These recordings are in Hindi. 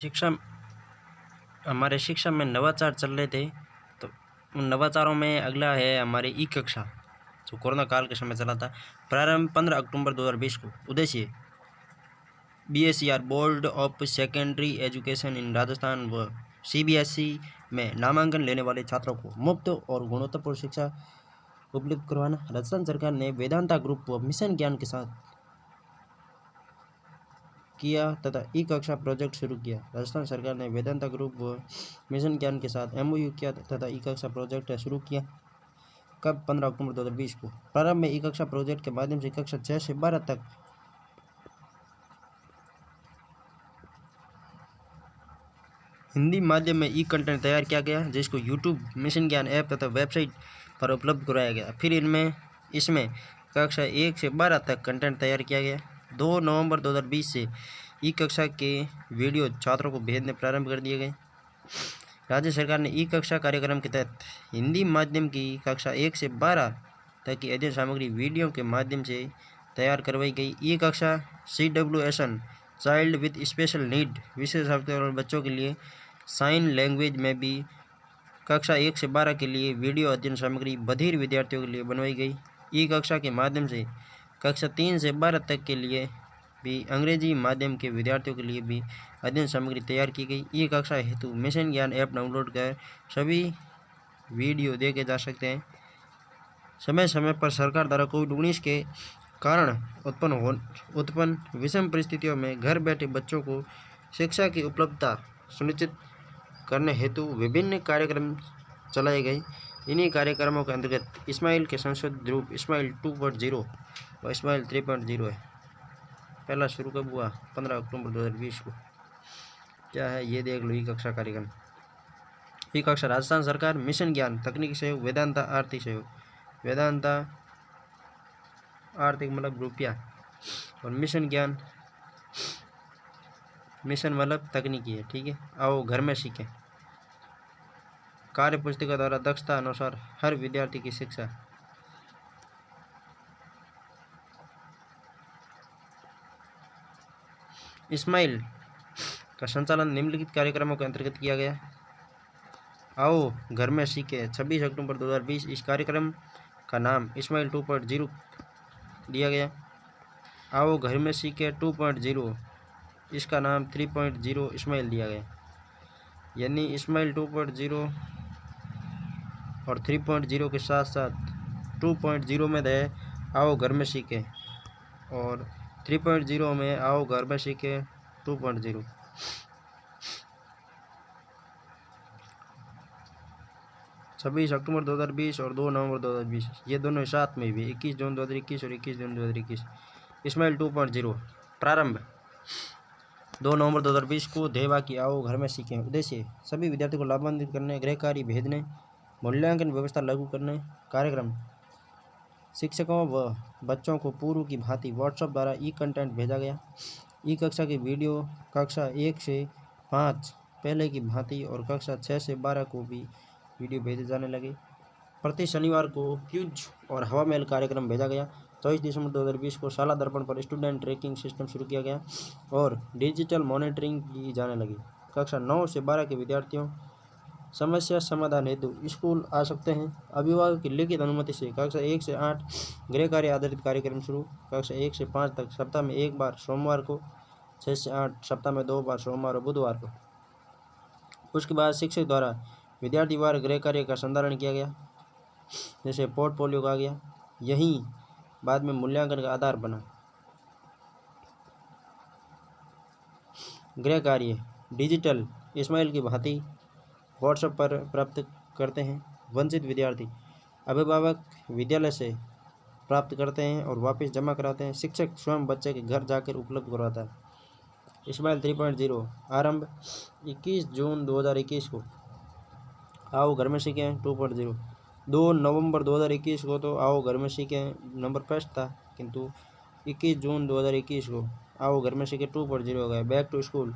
शिक्षा हमारे शिक्षा में नवाचार चल रहे थे। तो उन नवाचारों में अगला है हमारी ई कक्षा, जो कोरोना काल के समय चला था। प्रारंभ 15 अक्टूबर 2020 को। उद्देश्य BSER board of secondary education in Rajasthan व CBSE में नामांकन लेने वाले छात्रों को मुफ्त और गुणवत्तापूर्ण शिक्षा उपलब्ध करवाना। राजस्थान सरकार ने वेदांता ग्रुप व मिशन ज्ञान के साथ किया तथा ई कक्षा प्रोजेक्ट शुरू किया। राजस्थान सरकार ने वेदांता ग्रुप व मिशन ज्ञान के साथ MOU किया तथा ई कक्षा प्रोजेक्ट शुरू किया। कब? 15 अक्टूबर 2020 को। प्रारंभ में ई कक्षा प्रोजेक्ट के माध्यम से कक्षा 6 से 12 तक हिंदी माध्यम में ई कंटेंट तैयार किया गया, जिसको यूट्यूब, मिशन ज्ञान ऐप तथा वेबसाइट पर उपलब्ध कराया गया। फिर इसमें कक्षा 1 से 12 तक कंटेंट तैयार किया गया। 2 नवंबर 2020 से ई कक्षा के वीडियो छात्रों को भेजने प्रारंभ कर दिए गए। राज्य सरकार ने ई कक्षा कार्यक्रम के तहत हिंदी माध्यम की कक्षा 1 से 12 तक की अध्ययन सामग्री वीडियो के माध्यम से तैयार करवाई गई। ई कक्षा CWSN child with special need विशेषज्ञ और बच्चों के लिए साइन लैंग्वेज में भी कक्षा 1 से 12 के लिए वीडियो अध्ययन सामग्री बधिर विद्यार्थियों के लिए बनवाई गई। ई कक्षा के माध्यम से कक्षा 3 से 12 तक के लिए भी अंग्रेजी माध्यम के विद्यार्थियों के लिए भी अध्ययन सामग्री तैयार की गई। ई कक्षा हेतु मिशन ज्ञान ऐप डाउनलोड कर सभी वीडियो देखे जा सकते हैं। समय समय पर सरकार द्वारा कोविड-19 के कारण उत्पन्न विषम परिस्थितियों में घर बैठे बच्चों को शिक्षा की उपलब्धता सुनिश्चित करने हेतु विभिन्न कार्यक्रम चलाए गए। इन्हीं कार्यक्रमों के अंतर्गत इस्माइल के संशोधित रूप इस्माइल 2.0 व इस्माइल 3.0 है। पहला शुरू कब हुआ? 15 अक्टूबर 2020 को। क्या है ये देख लो। ई कक्षा कार्यक्रम। ई कक्षा राजस्थान सरकार, मिशन ज्ञान तकनीकी सहयोग, वेदांता आर्थिक सहयोग। वेदांता आर्थिक मतलब रुपया और मिशन ज्ञान, मिशन मतलब तकनीकी है। ठीक है। आओ घर में सीखें। कार्य पुस्तिका द्वारा दक्षता अनुसार हर विद्यार्थी की शिक्षा। इस्माइल का संचालन निम्नलिखित कार्यक्रमों के अंतर्गत किया गया। आओ घर में सीखें 26 अक्टूबर 2020। इस कार्यक्रम का नाम इस्माइल 2.0 दिया गया। आओ घर में सीखें 2.0, इसका नाम 3.0 इस्माइल दिया गया। यानी इस्माइल 2.0 और 3.0 के साथ साथ 2.0 में है आओ घर में सीखें और 3.0 में आओ घर में सीखें 2.0। 26 अक्टूबर 2020 और 2 नवंबर 2020 ये दोनों साथ में भी 21 जून 2021 और 21 जून 2021। इस्माइल 2.0 प्रारंभ 2 नवंबर 2020 को। देवा की आओ घर में सीखें। उद्देश्य सभी विद्यार्थियों को लाभान्वित करने, गृह कार्य भेजने, मूल्यांकन व्यवस्था लागू करने। कार्यक्रम शिक्षकों व बच्चों को पूर्व की भांति व्हाट्सएप द्वारा ई कंटेंट भेजा गया। ई कक्षा के वीडियो कक्षा 1 से 5 पहले की भांति और कक्षा 6 से 12 को भी वीडियो भेजे जाने लगे। प्रति शनिवार को क्यूज और हवा महल कार्यक्रम भेजा गया। 24 दिसंबर 2020 को शाला दर्पण पर स्टूडेंट ट्रैकिंग सिस्टम शुरू किया गया और डिजिटल मॉनिटरिंग की जाने लगी। कक्षा 9 से 12 के विद्यार्थियों समस्या समाधान हेतु स्कूल आ सकते हैं। अभिभावक की लिखित अनुमति से कक्षा 1 से 8 गृह कार्य आधारित कार्यक्रम शुरू। कक्षा 1 से 5 तक सप्ताह में 1 बार सोमवार को, 6 से 8 सप्ताह में 2 बार सोमवार और बुधवार को। उसके बाद शिक्षक द्वारा विद्यार्थीवार गृह कार्य का संधारण किया गया, जैसे पोर्टफोलियो का गया। यही बाद में मूल्यांकन का आधार बना। गृह कार्य डिजिटल इस्माइल की भांति व्हाट्सएप पर प्राप्त करते हैं। वंचित विद्यार्थी अभिभावक विद्यालय से प्राप्त करते हैं और वापस जमा कराते हैं। शिक्षक स्वयं बच्चे के घर जाकर उपलब्ध करवाता है। इस्माइल 3.0 आरंभ 21 जून 2021 को। आओ घर में सीखें 2.0 2 नवंबर 2021 को तो आओ घर में सीखें नंबर फर्स्ट था, किंतु 21 जून 2021 को आओ घर में सीखें 2.0 हो गया। बैक टू स्कूल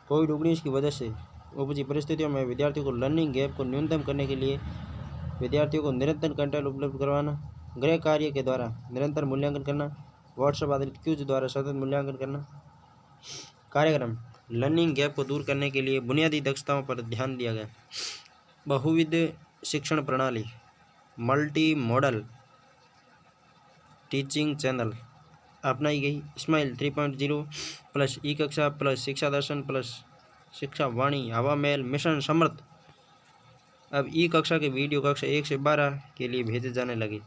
कोविड-19 की वजह से उपजी परिस्थितियों में विद्यार्थियों को लर्निंग गैप को न्यूनतम करने के लिए विद्यार्थियों को निरंतर कंटेंट उपलब्ध करवाना, गृह कार्य के द्वारा निरंतर मूल्यांकन करना, व्हाट्सएप आधारित क्यूज द्वारा सतत मूल्यांकन करना। कार्यक्रम लर्निंग गैप को दूर करने के लिए बुनियादी दक्षताओं पर ध्यान दिया गया। बहुविध शिक्षण प्रणाली, मल्टी मॉडल टीचिंग चैनल अपनाई गई। स्माइल 3.0 प्लस ई कक्षा प्लस शिक्षा दर्शन प्लस शिक्षा वाणी हवा महल मिशन समर्थ। अब ई कक्षा के वीडियो कक्षा 1 से 12 के लिए भेजे जाने लगे।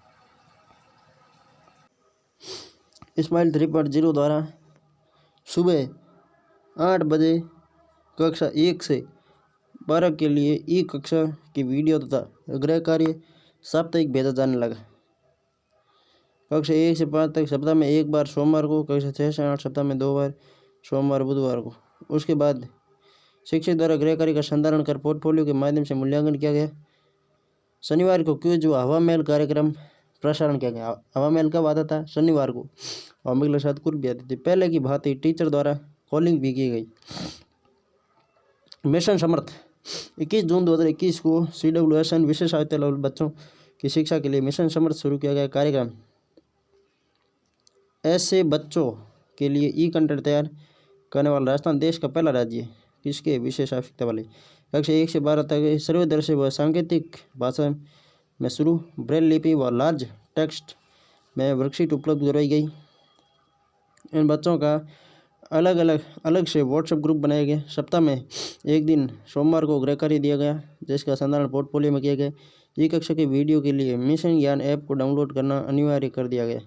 स्माइल 3.0 द्वारा सुबह 8 बजे कक्षा 1 से 12 के लिए ई कक्षा की वीडियो तथा गृह कार्य साप्ताहिक भेजा जाने लगा। कक्षा 1 से 5 तक सप्ताह में एक बार सोमवार को, कक्षा 6 से 8 सप्ताह में 2 बार सोमवार बुधवार को। उसके बाद शिक्षक द्वारा गृह कार्य का संधारण कर पोर्टफोलियो के माध्यम से मूल्यांकन किया गया। शनिवार को क्विज व हवा महल कार्यक्रम प्रसारण किया गया। हवा महल कब आता था? शनिवार को। और महल के साथ कुल भी आती थी। पहले की भांति टीचर द्वारा कॉलिंग भी की गई। मिशन समर्थ 21 जून 2021 को CWSN विशेष विद्यालय बच्चों की शिक्षा के लिए मिशन समर्थ शुरू किया गया कार्यक्रम। ऐसे बच्चों के लिए ई कंटेंट तैयार करने वाला राजस्थान देश का पहला राज्य है। किसके? विशेष आवश्यकता वाले। कक्षा 1 से 12 तक सर्वदर्शी व सांकेतिक भाषा में शुरू, ब्रेल लिपि व लार्ज टेक्स्ट में वर्कशीट उपलब्ध करवाई गई। इन बच्चों का अलग से व्हाट्सएप ग्रुप बनाए गए। सप्ताह में एक दिन सोमवार को गृह कार्य दिया गया, जिसका संधारण पोर्टफोलियो में किया गया। ई कक्षा के वीडियो के लिए मिशन ज्ञान ऐप को डाउनलोड करना अनिवार्य कर दिया गया।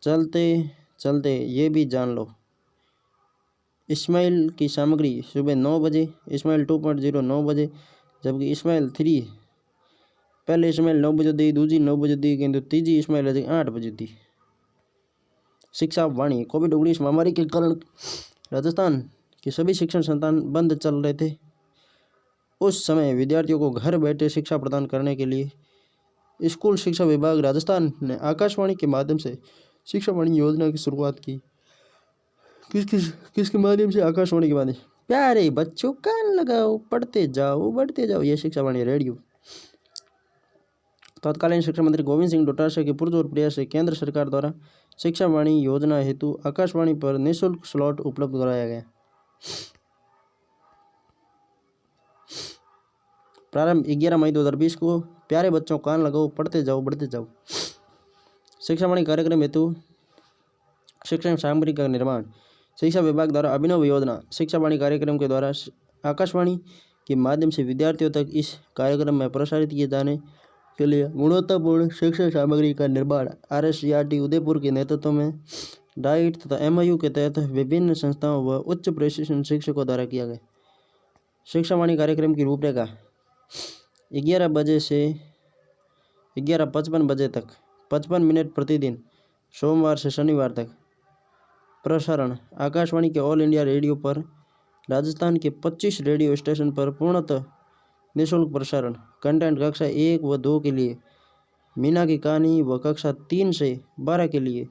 चलते चलते ये भी जान लो, स्माइल की सामग्री सुबह 9 बजे, स्माइल 2.0 9 बजे, जबकि स्माइल 3 पहले स्माइल 9 बजे दी, दूसरी 9 बजे दी, किंतु तीसरी स्माइल 8 बजे दी। शिक्षा वाणी कोविड-19 महामारी के कारण राजस्थान के सभी शिक्षण संस्थान बंद चल रहे थे। उस समय विद्यार्थियों को घर बैठे शिक्षा प्रदान करने के लिए स्कूल शिक्षा विभाग राजस्थान ने आकाशवाणी के माध्यम से शिक्षा वाणी योजना की शुरुआत की। किसके माध्यम से? आकाशवाणी के माध्यम। प्यारे बच्चों कान लगाओ, पढ़ते जाओ बढ़ते जाओ, ये शिक्षा वाणी रेडियो। तत्कालीन शिक्षा मंत्री गोविंद सिंह डोटासरा के पुरजोर प्रयास से केंद्र सरकार द्वारा शिक्षा वाणी योजना हेतु आकाशवाणी पर निःशुल्क स्लॉट उपलब्ध कराया गया। प्रारंभ 11 मई 2020 को। प्यारे बच्चों कान लगाओ, पढ़ते जाओ बढ़ते जाओ। शिक्षा वाणी कार्यक्रम हेतु शिक्षण सामग्री का निर्माण शिक्षा विभाग द्वारा अभिनव योजना। शिक्षा वाणी कार्यक्रम के द्वारा आकाशवाणी के माध्यम से विद्यार्थियों तक इस कार्यक्रम में प्रसारित किए जाने के लिए गुणवत्तापूर्ण शिक्षण सामग्री का निर्माण RSCRT उदयपुर के नेतृत्व में डाइट तथा MOU के तहत विभिन्न संस्थाओं व उच्च प्रशिक्षण शिक्षकों द्वारा किया गया। शिक्षा वाणी कार्यक्रम की रूपरेखा 11 बजे से 11:55 बजे तक 55 मिनट प्रतिदिन सोमवार से शनिवार तक। प्रसारण आकाशवाणी के ऑल इंडिया रेडियो पर राजस्थान के 25 रेडियो स्टेशन पर पूर्णतः निःशुल्क प्रसारण। कंटेंट कक्षा 1 व 2 के लिए मीना की कहानी व कक्षा 3 से 12 के लिए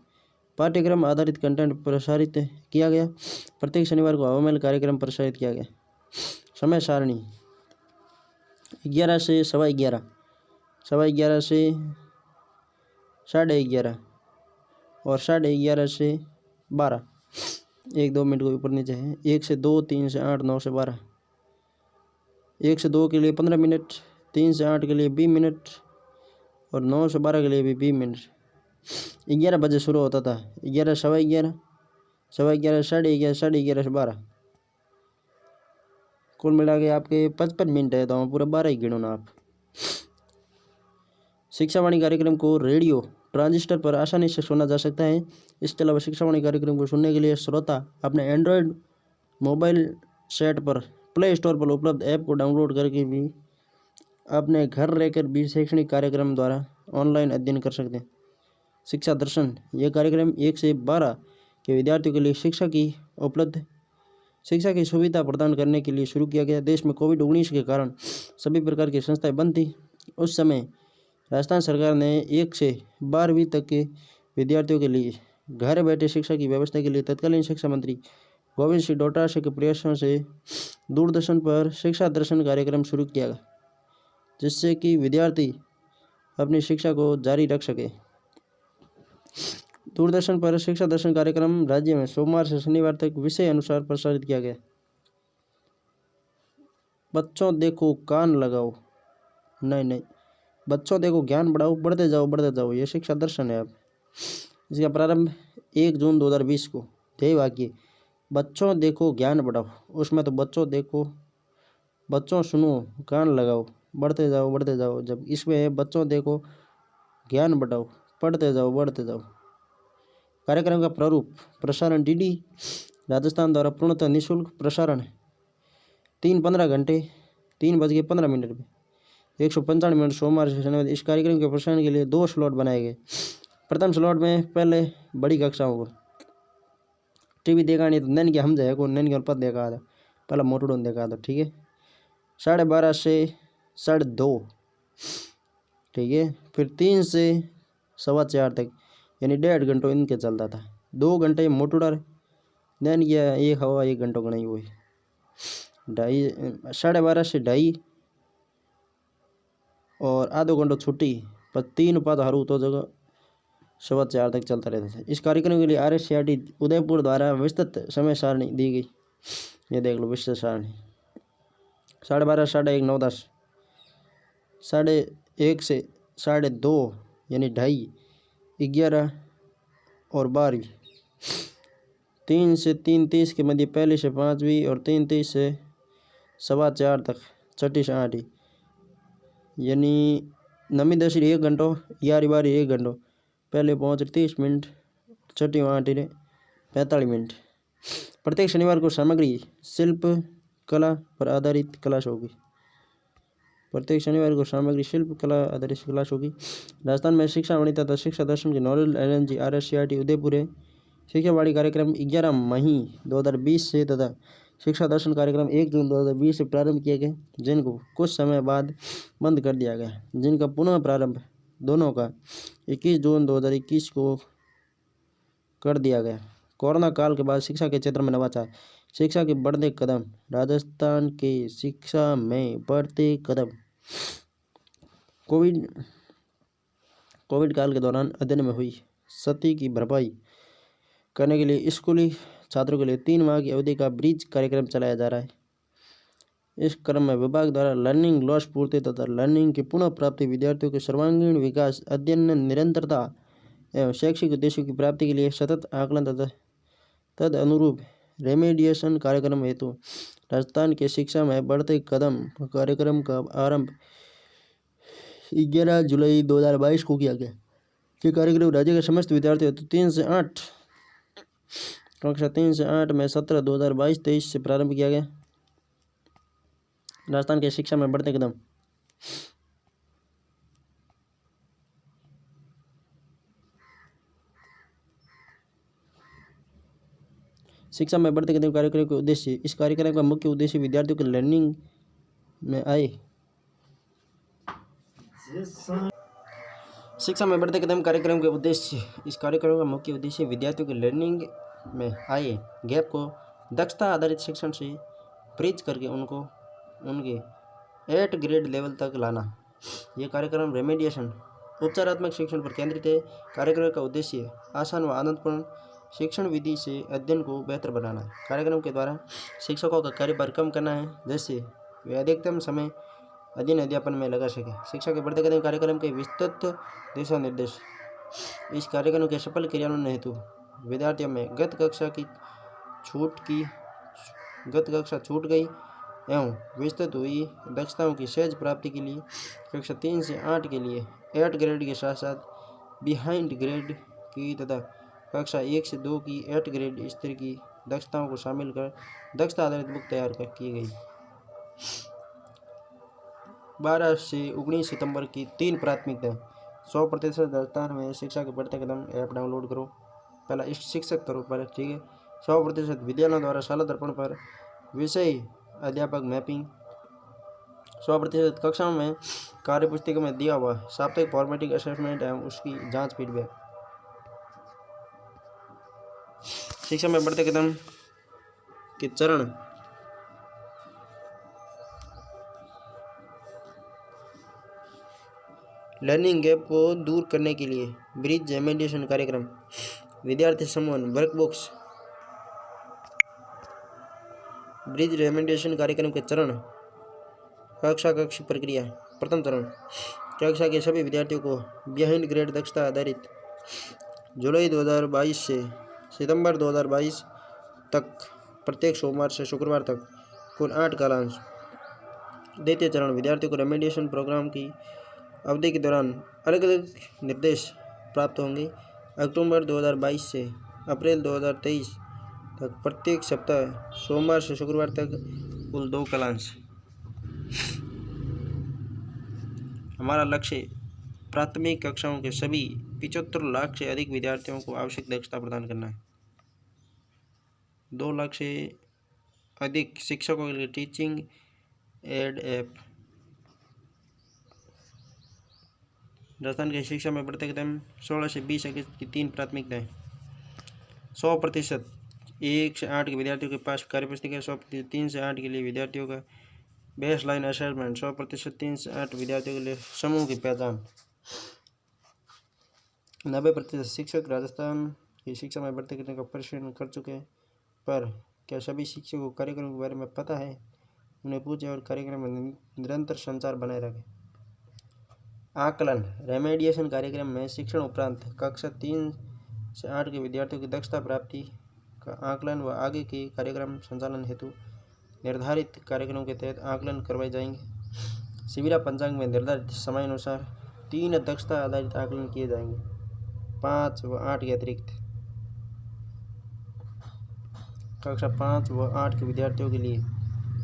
पाठ्यक्रम आधारित कंटेंट प्रसारित किया गया। प्रत्येक शनिवार को हवा महल कार्यक्रम प्रसारित किया गया। समय सारणी 11 से 11:15, 11:15 से 11:30 और 11:30 से 12। 1-2 मिनट को ऊपर नीचे है। 1 से 2, 3 से 8, 9 से 12। 1 से 2 के लिए 15 मिनट, 3 से 8 के लिए 20 मिनट और 9 से 12 के लिए भी 20 मिनट। 11 बजे शुरू होता था। 11, 11:15, 11:15, 11:30, 11:30 से 12। कुल मिला के आपके 55 मिनट है, तो हम पूरा 12 ही गिनो ना आप। शिक्षा वाणी कार्यक्रम को रेडियो ट्रांजिस्टर पर आसानी से सुना जा सकता है। इसके अलावा शिक्षा वाणी कार्यक्रम को सुनने के लिए श्रोता अपने एंड्रॉयड मोबाइल सेट पर प्ले स्टोर पर उपलब्ध ऐप को डाउनलोड करके भी अपने घर रहकर भी शैक्षणिक कार्यक्रम द्वारा ऑनलाइन अध्ययन कर सकते हैं। शिक्षा दर्शन यह कार्यक्रम 1 से 12 के विद्यार्थियों के लिए शिक्षा की सुविधा प्रदान करने के लिए शुरू किया गया। देश में कोविड-19 के कारण सभी प्रकार की संस्थाएं बंद थी। उस समय राजस्थान सरकार ने 1 से 12वीं तक के विद्यार्थियों के लिए घर बैठे शिक्षा की व्यवस्था के लिए तत्कालीन शिक्षा मंत्री गोविंद सिंह डोटासरा के प्रयासों से दूरदर्शन पर शिक्षा दर्शन कार्यक्रम शुरू किया गया, जिससे कि विद्यार्थी अपनी शिक्षा को जारी रख सके। दूरदर्शन पर शिक्षा दर्शन कार्यक्रम राज्य में सोमवार से शनिवार तक विषय अनुसार प्रसारित किया गया। बच्चों देखो कान लगाओ, नहीं, बच्चों देखो ज्ञान बढ़ाओ, बढ़ते जाओ, ये शिक्षा दर्शन है। अब इसका प्रारंभ 1 जून 2020 को। ध्येय वाक्य बच्चों देखो ज्ञान बढ़ाओ, उसमें तो बच्चों देखो, बच्चों सुनो, कान लगाओ, बढ़ते जाओ। जब इसमें है बच्चों देखो ज्ञान बढ़ाओ, बढ़ते जाओ। कार्यक्रम का प्रारूप प्रसारण डीडी राजस्थान द्वारा पूर्णतः निःशुल्क प्रसारण 3:15 घंटे 3:15 में 195 मिनट सोमवार से शनिवार। इस कार्यक्रम के प्रसारण के लिए 2 स्लॉट बनाए गए। प्रथम स्लॉट में पहले बड़ी कक्षाओं को टीवी देखा नहीं तो नैन के हम जाए को नैन के पद देखा था, पहला मोटूडोन देखा था, ठीक है। 12:30 से 2:30, ठीक है। फिर 3 से 4:15 तक, यानी 1.5 घंटों इनके चलता था। 2 घंटे मोटूडर नैन किया, 1 घंटों गणाई हुई 12:30 से 2:30 और आधो घंटो छुट्टी, पर 3 पद हरू तो जगह 4:15 तक चलता रहता था। इस कार्यक्रम के लिए RSCRT उदयपुर द्वारा विस्तृत समय सारणी दी गई। ये देख लो विस्तृत सारणी 12:30, 1:30, 9, 10, 1:30 से 2:30 यानी 2:30, 11 और 12, 3 से 3:30 के मध्य पहली से 5वीं और 3:30 से 4:15 तक 6ठी से 8वीं, यानी 9वीं 10वीं 1 घंटो, 11वीं 12वीं 1 घंटो, पहले 5 30 मिनट, 6ठी 8वीं 45 मिनट। प्रत्येक शनिवार को सामग्री शिल्प कला पर आधारित क्लास होगी। प्रत्येक शनिवार को सामग्री शिल्प कला आधारित क्लास होगी। राजस्थान में शिक्षा वाणी तथा शिक्षा दर्शन की नोडल एजेंसी RSCRT उदयपुर है। शिक्षा वाणी कार्यक्रम 11 मई 2020 से तथा शिक्षा दर्शन कार्यक्रम 1 जून 2020 से प्रारंभ किए गए, जिनको कुछ समय बाद बंद कर दिया गया, जिनका पुनः प्रारंभ दोनों का 21 जून 2021 को कर दिया गया। कोरोना काल के बाद शिक्षा के क्षेत्र में नवाचार, शिक्षा के बढ़ते कदम, राजस्थान के शिक्षा में बढ़ते कदम। कोविड काल के दौरान अध्ययन में हुई क्षति की भरपाई करने के लिए स्कूली छात्रों के लिए 3 माह की अवधि का ब्रिज कार्यक्रम चलाया जा रहा है। इस क्रम में विभाग द्वारा लर्निंग लॉस पूर्ति तथा लर्निंग की पुनः प्राप्ति, विद्यार्थियों के सर्वांगीण विकास, अध्ययन निरंतरता एवं शैक्षिक उद्देश्यों की प्राप्ति के लिए सतत आकलन तथा तद अनुरूप रेमेडिएशन कार्यक्रम हेतु राजस्थान के शिक्षा में बढ़ते कदम कार्यक्रम का आरंभ 11 जुलाई 2022 को किया गया। ये कार्यक्रम राज्य के समस्त विद्यार्थियों हेतु 3 से 8 कक्षा 3 से 8 में 2022-23 से प्रारंभ किया गया। राजस्थान के शिक्षा में बढ़ते कदम। शिक्षा में बढ़ते कदम कार्यक्रम के उद्देश्य। इस कार्यक्रम का मुख्य उद्देश्य विद्यार्थियों के लर्निंग में आए शिक्षा में बढ़ते कदम कार्यक्रम के उद्देश्य। इस कार्यक्रम का मुख्य उद्देश्य विद्यार्थियों के लर्निंग में आए गैप को दक्षता आधारित शिक्षण से ब्रिज करके उनको उनके 8 ग्रेड लेवल तक लाना। यह कार्यक्रम रेमेडिएशन उपचारात्मक शिक्षण पर केंद्रित है। कार्यक्रम का उद्देश्य आसान व आनंदपूर्ण शिक्षण विधि से अध्ययन को बेहतर बनाना है। कार्यक्रम के द्वारा शिक्षकों का कार्यभार कम करना है, जैसे वे अधिकतम समय अध्ययन अध्यापन में लगा सके। शिक्षा के बढ़ते कदम कार्यक्रम के विस्तृत दिशा निर्देश। इस कार्यक्रम के सफल क्रियान्वयन हेतु विद्यार्थियों में गत कक्षा छूट गई एवं विस्तृत हुई दक्षताओं की सहज प्राप्ति के लिए कक्षा 3 से 8 के लिए 8 ग्रेड के साथ साथ बिहाइंड ग्रेड की तथा कक्षा 1 से 2 की 8 ग्रेड स्तर की दक्षताओं को शामिल कर दक्षता आधारित बुक तैयार की गई। 12 से 19 सितंबर की 3 प्राथमिकताएं। 100% राजस्थान में शिक्षा के बढ़ते कदम ऐप डाउनलोड करो, पहला शिक्षक करो पर, ठीक है। 100% विद्यालयों द्वारा शाला दर्पण पर विषय अध्यापक मैपिंग। 100% कक्षाओं में कार्य पुस्तिका में दिया हुआ साप्ताहिक फॉर्मेटिंग असेसमेंट एवं उसकी जांच फीडबैक। शिक्षा में बढ़ते कदम के चरण। लर्निंग गैप को दूर करने के लिए ब्रिज रेमेडिएशन कार्यक्रम। विद्यार्थी समूह वर्कबुक्स। ब्रिज रेमेडिएशन कार्यक्रम के चरण। कक्षा प्रक्रिया। प्रथम चरण, कक्षा के सभी विद्यार्थियों को बिहाइंड ग्रेड दक्षता आधारित जुलाई 2022 से सितंबर 2022 तक प्रत्येक सोमवार से शुक्रवार तक कुल 8 कालांश। द्वितीय चरण, विद्यार्थियों को रेमेडिएशन प्रोग्राम की अवधि के दौरान अलग अलग निर्देश प्राप्त होंगे। अक्टूबर 2022 से अप्रैल 2023 तक प्रत्येक सप्ताह सोमवार से शुक्रवार तक कुल 2 कालांश। हमारा लक्ष्य प्राथमिक कक्षाओं के सभी 75 लाख से अधिक विद्यार्थियों को आवश्यक दक्षता प्रदान करना है। 2 लाख से अधिक शिक्षकों के लिए टीचिंग एड ऐप। राजस्थान की शिक्षा में बढ़ते कदम। 16 से 20 अगस्त की 3 प्राथमिकताएं। 100% 1 से 8 के विद्यार्थियों के पास कार्यपुस्तिका। 100% 3 से 8 के लिए विद्यार्थियों का बेस लाइन असेसमेंट। 100% 3 से 8 विद्यार्थियों के लिए समूह की पहचान। 90% शिक्षक राजस्थान की शिक्षा में बढ़ते कदम का प्रशिक्षण कर चुके हैं, पर क्या सभी शिक्षकों को कार्यक्रम के बारे में पता है? उन्हें पूछें और कार्यक्रम में निरंतर संचार बनाए रखें। आकलन। रेमेडिएशन कार्यक्रम में शिक्षण उपरांत कक्षा 3 से 8 के विद्यार्थियों की दक्षता प्राप्ति का आकलन व आगे के कार्यक्रम संचालन हेतु निर्धारित कार्यक्रमों के तहत आकलन करवाए जाएंगे। शिविरा पंचांग में निर्धारित समयानुसार 3 दक्षता आधारित आकलन किए जाएंगे, 5 व 8 के अतिरिक्त। कक्षा 5 व 8 के विद्यार्थियों के लिए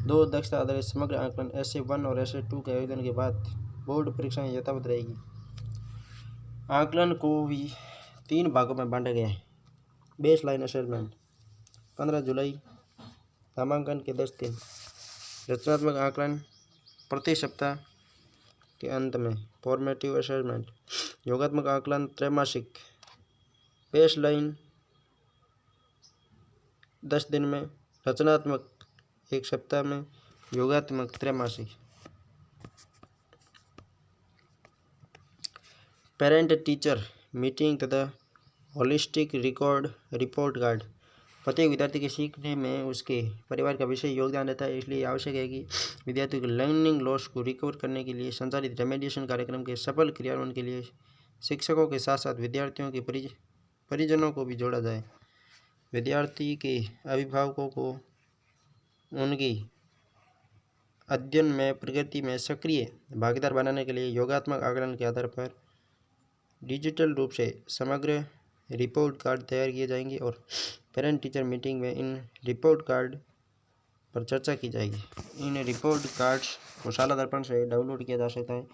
2 दक्षता आधारित समग्र आकलन essay 1 और essay 2 के आयोजन के बाद बोर्ड परीक्षाएं यथावत रहेगी। आकलन को भी 3 भागों में बांटा गया है। बेस लाइन असेसमेंट 15 जुलाई, नामांकन के 10 दिन। रचनात्मक आकलन प्रति सप्ताह के अंत में। फॉर्मेटिव असेसमेंट योगात्मक आकलन त्रैमासिक। बेस लाइन 10 दिन में, रचनात्मक 1 सप्ताह में, योगात्मक त्रैमासिक। पेरेंट टीचर मीटिंग तथा होलिस्टिक रिपोर्ट कार्ड। प्रत्येक विद्यार्थी के सीखने में उसके परिवार का विशेष योगदान रहता है, इसलिए आवश्यक है कि विद्यार्थियों के लर्निंग लॉस को रिकवर करने के लिए संचालित रेमेडिएशन कार्यक्रम के सफल क्रियान्वयन के लिए शिक्षकों के साथ साथ विद्यार्थियों के परिजनों को भी जोड़ा जाए। विद्यार्थी के अभिभावकों को उनकी अध्ययन में प्रगति में सक्रिय भागीदार बनाने के लिए योगात्मक आकलन के आधार पर डिजिटल रूप से समग्र रिपोर्ट कार्ड तैयार किए जाएंगे और पेरेंट टीचर मीटिंग में इन रिपोर्ट कार्ड पर चर्चा की जाएगी। इन रिपोर्ट कार्ड्स को शाला दर्पण से डाउनलोड किया जा सकता है।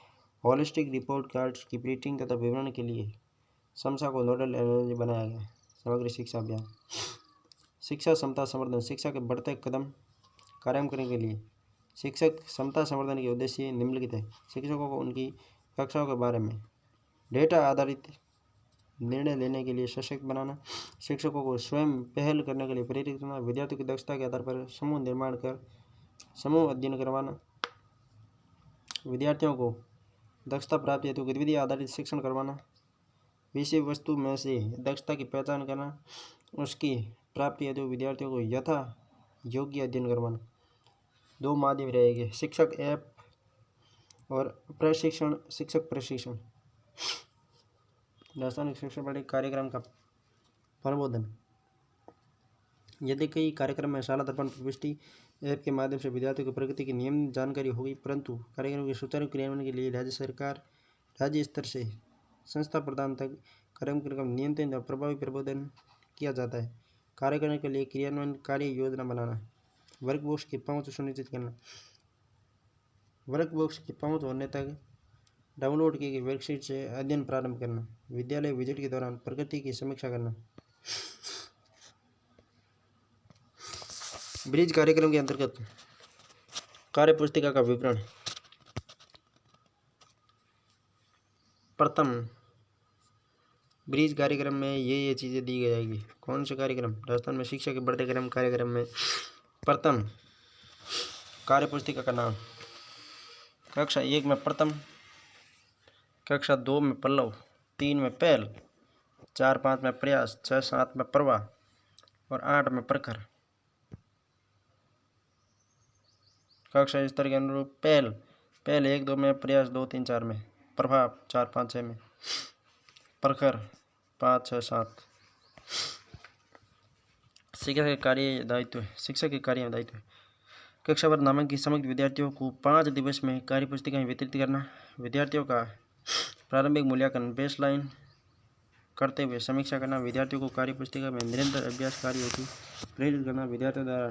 होलिस्टिक रिपोर्ट कार्ड्स की प्रिंटिंग तथा विवरण के लिए समसा को नोडल एजेंसी बनाया गया। समग्र शिक्षा अभियान। शिक्षा क्षमता संवर्धन। शिक्षा के बढ़ते कदम कायम करने के लिए शिक्षक क्षमता संवर्धन के उद्देश्य निम्नलिखित है। शिक्षकों को उनकी कक्षाओं के बारे में डेटा आधारित निर्णय लेने के लिए सशक्त बनाना। शिक्षकों को स्वयं पहल करने के लिए प्रेरित करना। विद्यार्थियों की दक्षता के आधार पर समूह निर्माण कर समूह अध्ययन करवाना। विद्यार्थियों को दक्षता प्राप्ति हेतु गतिविधि आधारित शिक्षण करवाना। विषय वस्तु में से दक्षता की पहचान करना, उसकी प्राप्ति हेतु विद्यार्थियों को यथा योग्य अध्ययन करवाना। 2 माध्यम रहेंगे, शिक्षक ऐप और प्रशिक्षण। शिक्षक प्रशिक्षण। राजस्थान शिक्षा बोर्ड कार्यक्रम का प्रबोधन। यदि कई कार्यक्रम में शाला दर्पण प्रविष्टि ऐप के माध्यम से विद्यार्थियों की प्रगति की नियमित जानकारी होगी, परंतु कार्यक्रम के सुचारू क्रियान्वयन के लिए राज्य सरकार राज्य स्तर से संस्था प्रदान तक कार्यक्रम नियंत्रण और प्रभावी प्रबोधन किया जाता है। कार्यक्रम के लिए क्रियान्वयन कार्य योजना बनाना। वर्कबुक्स की पहुंच सुनिश्चित करना। वर्कबुक्स की पहुंच होने तक डाउनलोड की गई वर्कशीट से अध्ययन प्रारंभ करना। विद्यालय विजिट के दौरान प्रगति की समीक्षा करना। ब्रिज कार्यक्रम के अंतर्गत कार्यपुस्तिका का विवरण। प्रथम, ब्रिज कार्यक्रम में ये चीज़ें दी जाएगी। कौन से कार्यक्रम? राजस्थान में शिक्षा के बढ़ते क्रम कार्यक्रम में प्रथम कार्यपुस्तिका का नाम। कक्षा 1 में प्रथम, कक्षा 2 में पल्लव, 3 में पहल, 4-5 में प्रयास, 6-7 में प्रवाह और 8 में प्रखर। कक्षा स्तर के अनुरूप पहल 1-2 में, प्रयास 2-3-4 में, प्रभाव 4-5-6 में, प्रखर 5-6-7। शिक्षक के कार्य दायित्व। कक्षा भर नामांकित की समग्र विद्यार्थियों को 5 दिवस में कार्य पुस्तिकाएं वितरित करना, विद्यार्थियों का प्रारंभिक मूल्यांकन बेसलाइन करते हुए समीक्षा करना, विद्यार्थियों को कार्य पुस्तिका में निरंतर अभ्यास कार्य हेतु प्रेरित करना, विद्यार्थियों द्वारा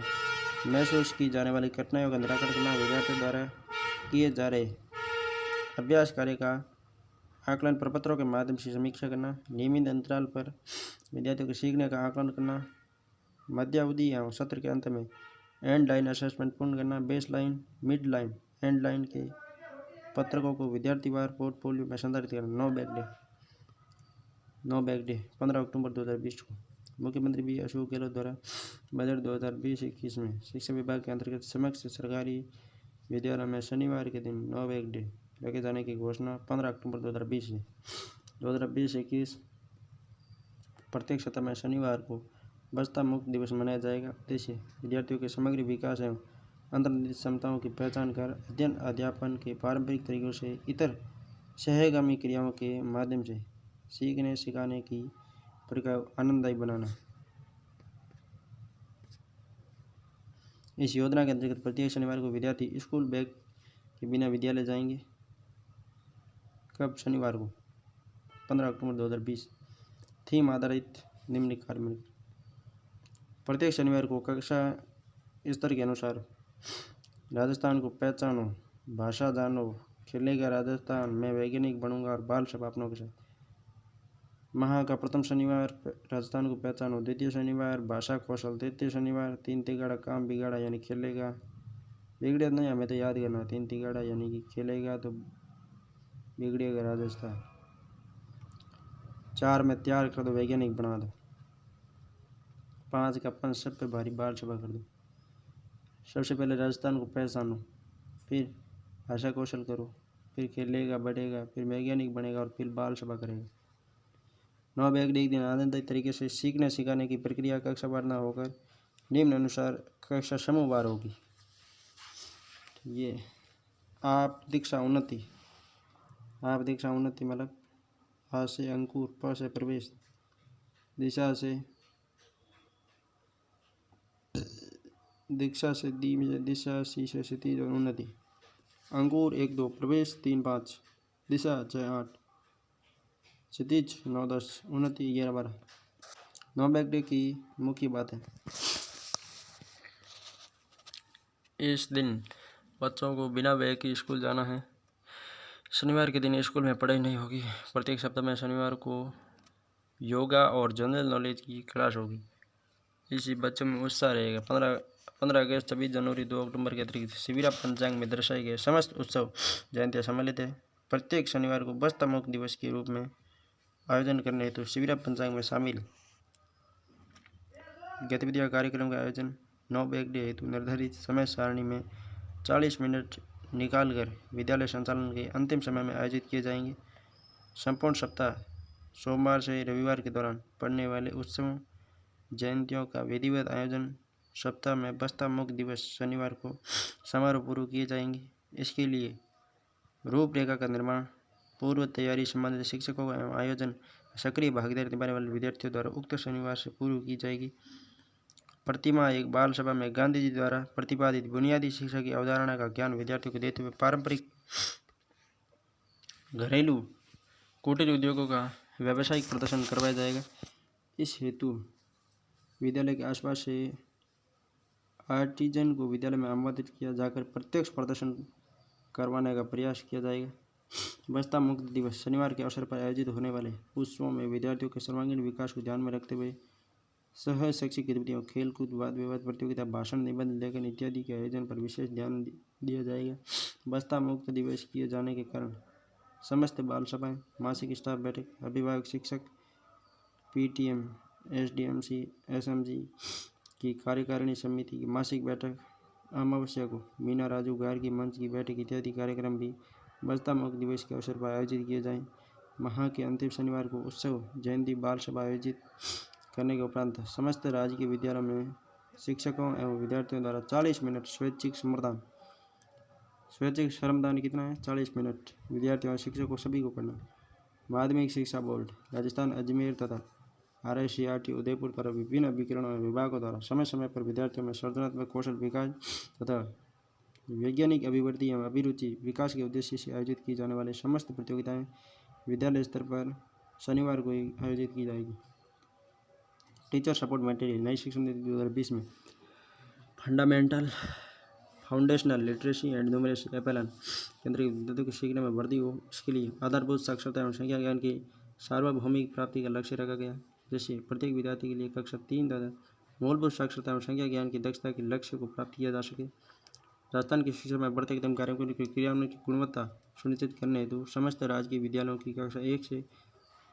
महसूस की जाने वाली कठिनाइयों का निराकरण करना, विद्यार्थियों द्वारा किए जा रहे अभ्यास कार्य का आकलन प्रपत्रों के माध्यम से समीक्षा करना, नियमित अंतराल पर विद्यार्थियों के सीखने का आकलन करना, मध्यावधि एवं सत्र के अंत में एंड लाइन असेसमेंट पूर्ण करना, base line, mid line, and line के पत्रकों को विद्यार्थीवार पोर्टफोलियो में संदर्भित करना। नो बैक डे 15 अक्टूबर 2020 को मुख्यमंत्री बी अशोक गहलोत द्वारा बजट 2020-21 में शिक्षा विभाग के अंतर्गत समस्त सरकारी विद्यालयों में शनिवार के दिन नो बैक डे रखे जाने की घोषणा 15 अक्टूबर 2020 से 2020-21 प्रत्येक सत्र में शनिवार को बस्ता मुक्त दिवस मनाया जाएगा। उद्देश्य विद्यार्थियों के समग्र विकास एवं अंतर्निहित क्षमताओं की पहचान कर अध्ययन अध्यापन के पारंपरिक तरीकों से इतर सहगामी क्रियाओं के माध्यम से सीखने सिखाने की प्रक्रिया आनंददायी बनाना। इस योजना के अंतर्गत प्रत्येक शनिवार को विद्यार्थी स्कूल बैग के बिना विद्यालय जाएंगे। कब? शनिवार को 15 अक्टूबर 2020। थीम आधारित निम्न कार्य। प्रत्येक शनिवार को कक्षा स्तर के अनुसार राजस्थान को पहचानो, भाषा जानो, खेलेगा राजस्थान, मैं वैज्ञानिक बनूंगा और बाल सभा अपनों के साथ। माह का प्रथम शनिवार राजस्थान को पहचानो, द्वितीय शनिवार भाषा कौशल, तृतीय शनिवार 3 तिगाड़ा काम बिगाड़ा यानी खेलेगा, बिगड़े नहीं हमें तो याद करना, 3 तिगाड़ा यानी कि खेलेगा तो बिगड़ेगा राजस्थान। 4 में तैयार कर दो, वैज्ञानिक बना दो। 5 का पंच सब पे भारी बाल सभा कर दो। सबसे पहले राजस्थान को पहचानो, फिर भाषा कौशल करो, फिर खेलेगा बढ़ेगा, फिर वैज्ञानिक बनेगा और फिर बाल सभा करेगा। 9 बैग डे एक दिन आनंददायी तरीके से सीखने सिखाने की प्रक्रिया कक्षावार न होकर निम्न अनुसार कक्षा समूहवार होगी। ये आप दीक्षा उन्नति मतलब आ से अंकुर, प से प्रवेश, दीक्षा से दिशा, सी से क्षितिज और उन्नति। अंकुर 1-2, प्रवेश 3-5, दिशा 6-8, क्षितिज 9-10, उन्नति 11-12। 9 बैग डे की मुख्य बातें। इस दिन बच्चों को बिना बैग के स्कूल जाना है। शनिवार के दिन स्कूल में पढ़ाई नहीं होगी। प्रत्येक सप्ताह में शनिवार को योगा और जनरल नॉलेज की क्लास होगी। इसी बच्चों में उत्साह रहेगा। 15 अगस्त, 26 जनवरी, 2 अक्टूबर के अतिरिक्त शिविरा पंचांग में दर्शाए गए समस्त उत्सव जयंतियाँ सम्मिलित है। प्रत्येक शनिवार को बस्ता मुक्त दिवस के रूप में आयोजन करने हेतु शिविरा पंचांग में शामिल गतिविधियाँ कार्यक्रम का आयोजन 9 बैग डे हेतु निर्धारित समय सारणी में 40 मिनट निकालकर विद्यालय संचालन के अंतिम समय में आयोजित किए जाएंगे। संपूर्ण सप्ताह सोमवार से रविवार के दौरान पढ़ने वाले उत्सवों जयंतियों का विधिवत आयोजन सप्ताह में बस्ता मुक्त दिवस शनिवार को समारोह पूर्व किए जाएंगे। इसके लिए रूपरेखा का निर्माण, पूर्व तैयारी संबंधित शिक्षकों एवं आयोजन सक्रिय भागीदारी निभाने वाले विद्यार्थियों द्वारा उक्त शनिवार से पूर्व की जाएगी। प्रतिमा एक बाल सभा में गांधी जी द्वारा प्रतिपादित बुनियादी शिक्षा की अवधारणा का ज्ञान विद्यार्थियों को देते हुए पारंपरिक घरेलू कुटीर उद्योगों का व्यावसायिक प्रदर्शन करवाया जाएगा। इस हेतु विद्यालय के आसपास से आर्टिजन को विद्यालय में आमंत्रित किया जाकर प्रत्यक्ष प्रदर्शन करवाने का प्रयास किया जाएगा। बस्ता मुक्त दिवस शनिवार के अवसर पर आयोजित होने वाले उत्सवों में विद्यार्थियों के सर्वांगीण विकास को ध्यान में रखते हुए सह शैक्षिक गतिविधियों, खेलकूद, वाद विवाद प्रतियोगिता, भाषण, निबंध लेखन इत्यादि के आयोजन पर विशेष ध्यान दिया जाएगा। बस्ता मुक्त दिवस किए जाने के कारण समस्त बाल सभाएं, मासिक स्टाफ बैठक, अभिभावक शिक्षक, पीटीएम, एसडीएमसी, एसएमजी की कार्यकारिणी समिति की मासिक बैठक, अमावस्या को मीना राजू गार्गी मंच की बैठक इत्यादि कार्यक्रम भी बस्ता मुक्त दिवस के अवसर पर आयोजित किए जाएं। माह के अंतिम शनिवार को उत्सव जयंती बाल सभा आयोजित करने के उपरांत समस्त राज्य के विद्यालयों में शिक्षकों एवं विद्यार्थियों द्वारा 40 मिनट स्वैच्छिक श्रमदान कितना है 40 मिनट विद्यार्थियों और शिक्षकों सभी को करना। माध्यमिक शिक्षा बोर्ड राजस्थान अजमेर तथा RICRT उदयपुर पर विभिन्न अभिकरणों और विभागों द्वारा समय समय पर विद्यार्थियों में सृजनात्मक कौशल विकास तथा वैज्ञानिक अभिवृद्धि एवं अभिरुचि विकास के उद्देश्य से आयोजित की जाने वाली समस्त प्रतियोगिताएं विद्यालय स्तर पर शनिवार को आयोजित की जाएगी। टीचर सपोर्ट मटेरियल नई शिक्षा नीति 2020 में foundational literacy and numeracy FLN के अंतर्गत विद्यार्थियों को सीखने में वृद्धि हो, इसके लिए आधारभूत साक्षरता एवं संख्या ज्ञान की सार्वभौमिक प्राप्ति का लक्ष्य रखा गया। जैसे प्रत्येक विद्यार्थी के लिए कक्षा 3 तथा मूलभूत साक्षरता एवं संख्या ज्ञान की दक्षता के लक्ष्य को प्राप्त किया जा सके। राजस्थान की शिक्षा में बढ़ते कदम कार्यक्रमों की क्रियान्वयन की गुणवत्ता सुनिश्चित करने हेतु समस्त राज्य के विद्यालयों की कक्षा 1 से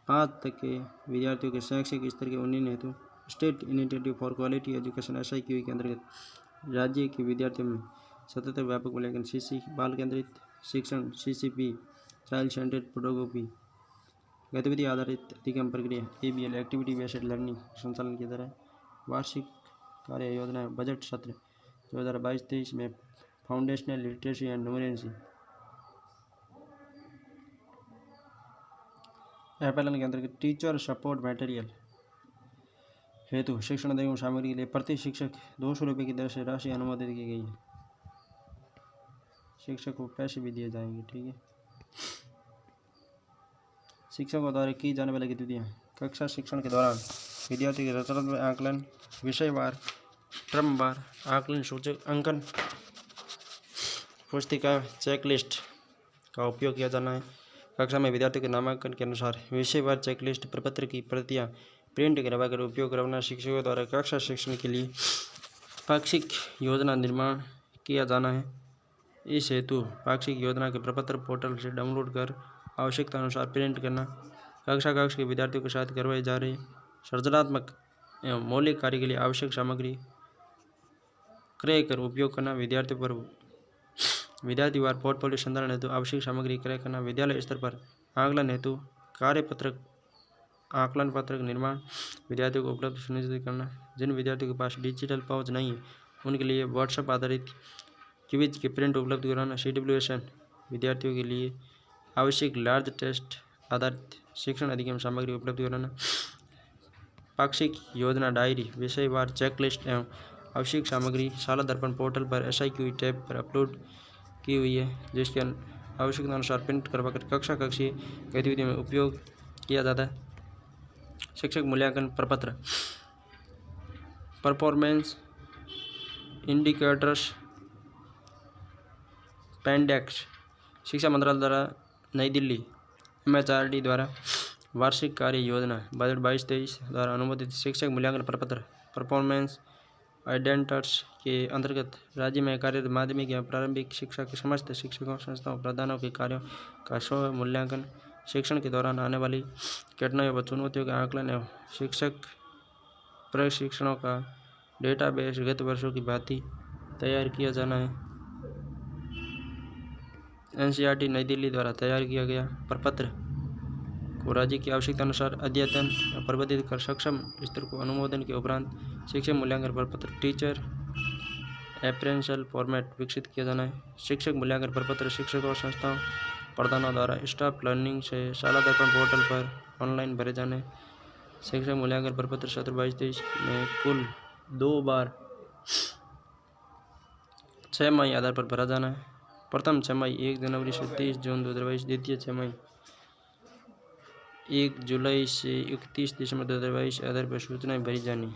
5 तक के विद्यार्थियों के शैक्षिक स्तर के उन्नयन हेतु state initiative for quality education SIQE के अंतर्गत राज्य के विद्यार्थियों में सतत व्यापक मूल्यांकन CC बाल केंद्रित शिक्षण CCP चाइल्ड सेंटर्ड पेडागोजी गतिविधि आधारित अधिगम प्रक्रिया ABL एक्टिविटी बेस्ड लर्निंग संचालन की तरह वार्षिक कार्य योजना बजट सत्र 2022-23 में foundational literacy and numeracy FLN के अंतर्गत टीचर सपोर्ट मटेरियल हेतु शिक्षण एवं सामग्री के लिए प्रति शिक्षक 200 रुपये की दर से राशि अनुमोदित की गई है। शिक्षक को पैसे भी दिए जाएंगे। ठीक है। शिक्षकों द्वारा की जाने वाली गतिविधियाँ कक्षा शिक्षण के दौरान विद्यार्थी के रचनात्मक आकलन विषयवार क्रमवार आकलन सूचक अंकन पुस्तिका चेकलिस्ट का उपयोग किया जाना है। कक्षा में विद्यार्थियों के नामांकन के अनुसार विषयवार चेकलिस्ट प्रपत्र की प्रतियां प्रिंट करवाकर उपयोग करवाना। शिक्षकों द्वारा कक्षा शिक्षण के लिए पाक्षिक योजना निर्माण किया जाना है। इस हेतु पाक्षिक योजना के प्रपत्र पोर्टल से डाउनलोड कर आवश्यकता अनुसार प्रिंट करना। कक्षा के विद्यार्थियों के साथ करवाए जा रहे सृजनात्मक एवं मौलिक कार्य के लिए आवश्यक सामग्री क्रय कर उपयोग करना। विद्यार्थीवार पोर्टफोलियो संधारण हेतु आवश्यक सामग्री क्रय करना। विद्यालय स्तर पर आकलन हेतु कार्यपत्रक आकलन पत्रक निर्माण विद्यार्थियों को उपलब्ध सुनिश्चित करना। जिन विद्यार्थियों के पास डिजिटल पहुंच नहीं है उनके लिए व्हाट्सएप आधारित क्विज के प्रिंट उपलब्ध कराना। CWSN विद्यार्थियों के लिए आवश्यक लार्ज टेस्ट आधारित शिक्षण अधिगम सामग्री उपलब्ध कराना। पाक्षिक योजना डायरी विषयवार चेकलिस्ट एवं आवश्यक सामग्री शाला दर्पण पोर्टल पर SIQE टैब पर अपलोड की हुई है, जिसके आवश्यकता अनुसार प्रिंट करवाकर कक्षीय गतिविधियों में उपयोग किया जाता है। शिक्षक मूल्यांकन प्रपत्र परफॉर्मेंस इंडिकेटर्स पेंडेक्स शिक्षा मंत्रालय द्वारा नई दिल्ली MHRD द्वारा वार्षिक कार्य योजना बजट 22-23 द्वारा अनुमोदित शिक्षक मूल्यांकन प्रपत्र परफॉर्मेंस आइडेंटर्स के अंतर्गत राज्य में कार्यरत माध्यमिक एवं प्रारंभिक शिक्षा के समस्त शिक्षकों संस्थाओं प्रधानों के कार्यों का स्व मूल्यांकन शिक्षण के दौरान आने वाली कठिनाइयों व चुनौतियों के आकलन एवं शिक्षक प्रशिक्षणों का डेटाबेस गत वर्षों की भांति तैयार किया जाना है। NCERT नई दिल्ली द्वारा तैयार किया गया प्रपत्र को राज्य की आवश्यकता अनुसार अद्यतन या प्रबंधित कर सक्षम स्तर को अनुमोदन के उपरांत शिक्षक मूल्यांकन प्रपत्र टीचर अप्रेंशियल फॉर्मेट विकसित किया जाना है। शिक्षक मूल्यांकन प्रपत्र शिक्षकों संस्थाओं प्रधानों द्वारा स्टाफ लर्निंग से शाला दर्पण पोर्टल पर ऑनलाइन भरे जाने। शिक्षक मूल्यांकन प्रपत्र सत्र 22-23 में कुल 2 बार 6 मई आधार पर भरा जाना है। प्रथम 6 मई 1 जनवरी से 30 जून 2022, द्वितीय 6 मई 1 जुलाई से 31 दिसंबर 2022 आधार पर सूचनाएं भरी जानी है।